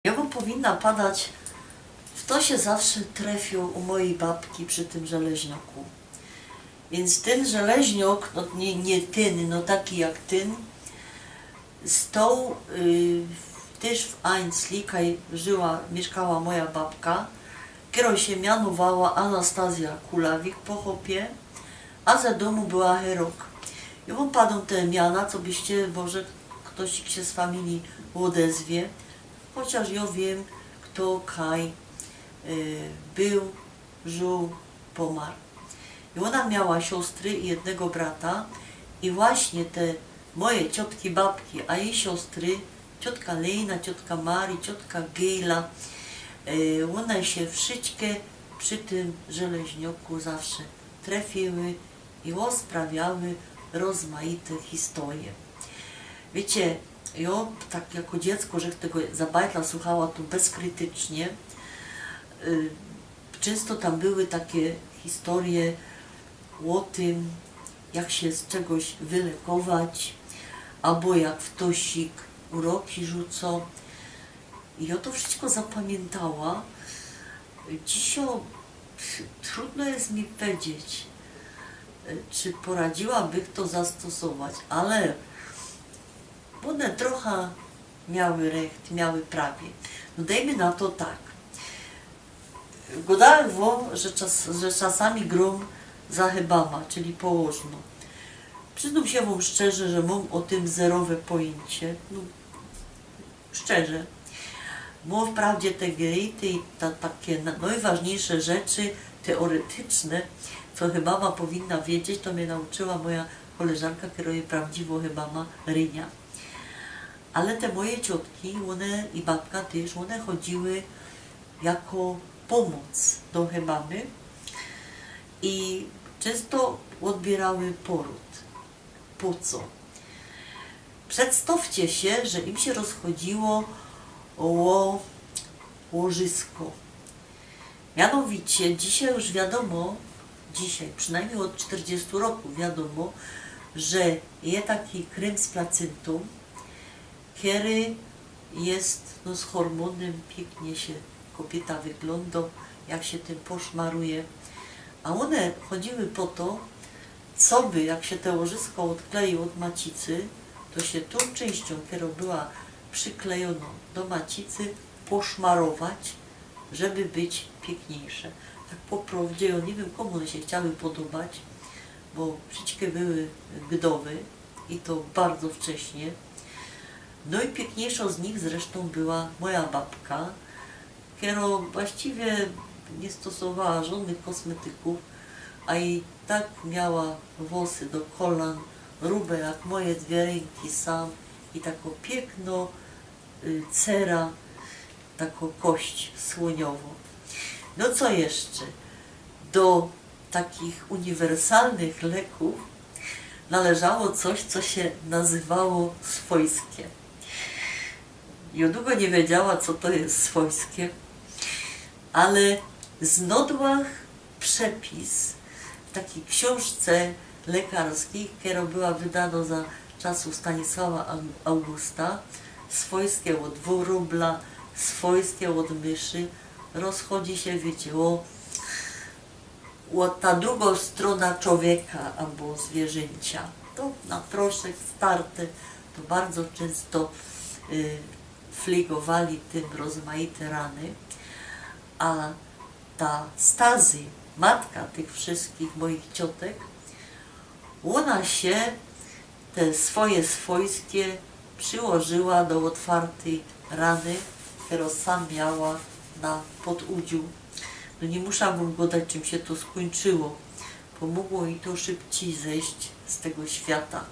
Jogą powinna padać, w to się zawsze trafił u mojej babki przy tym żeleźniaku. Więc ten żeleźniok, no nie ten, no taki jak ten, stał też w Einzli, kaj mieszkała moja babka, która się mianowała Anastazja Kulawik po chopie, a za domu była Herok. I on padł te miana, co byście, może ktoś się z familii odezwie, chociaż ja wiem, kto kaj był, żył, pomarł. I ona miała siostry i jednego brata i właśnie te moje ciotki, babki, a jej siostry, ciotka Lejna, ciotka Marii, ciotka Gejla, one się wszystkie przy tym żeleźnioku zawsze trafiły i sprawiały rozmaite historie. Wiecie, ja tak jako dziecko, że tego zabajtla słuchała tu bezkrytycznie, często tam były takie historie o tym, jak się z czegoś wylekować, albo jak w tosik uroki rzucą. I ja to wszystko zapamiętała. Dzisiaj trudno jest mi powiedzieć, czy poradziłaby to zastosować, ale one trochę miały recht, miały prawie. No dajmy na to tak. Godałem wam, że czasami grom zachybama, czyli położno. Przyznam się wam szczerze, że mam o tym zerowe pojęcie. No, szczerze. Mam wprawdzie te gejty i takie najważniejsze rzeczy teoretyczne, co chyba mama powinna wiedzieć, to mnie nauczyła moja koleżanka, która jest prawdziwa chyba Rynia. Ale te moje ciotki, one i babka też, one chodziły jako pomoc do hebamy i często odbierały poród. Po co? Przedstawcie się, że im się rozchodziło o łożysko. Mianowicie dzisiaj już wiadomo, przynajmniej od 40 roku wiadomo, że jest taki krem z placyntą, który jest z hormonem, pięknie się kobieta wygląda, jak się tym poszmaruje. A one chodziły po to, co by, jak się te łożysko odklei od macicy, to się tą częścią, która była przyklejona do macicy, poszmarować, żeby być piękniejsze. Tak po prawdzie, ja nie wiem, komu one się chciały podobać, bo wszystkie były gdowe i to bardzo wcześnie. No i piękniejszą z nich zresztą była moja babka, która właściwie nie stosowała żadnych kosmetyków, a i tak miała włosy do kolan, grube jak moje dwie ręki sam i taką piękną cera, taką kość słoniową. No co jeszcze? Do takich uniwersalnych leków należało coś, co się nazywało swojskie. Ja długo nie wiedziała, co to jest swojskie, ale znalazłam przepis w takiej książce lekarskiej, która była wydana za czasów Stanisława Augusta, swojskie od wróbla, swojskie od myszy, rozchodzi się, wiecie, o ta druga strona człowieka albo zwierzęcia. To na proszek starte, to bardzo często fligowali tym rozmaite rany, a ta Stazy, matka tych wszystkich moich ciotek, ona się te swoje swojskie przyłożyła do otwartej rany, którą sam miała na podudziu. No nie musiałabym gadać, czym się to skończyło. Pomogło jej to szybciej zejść z tego świata.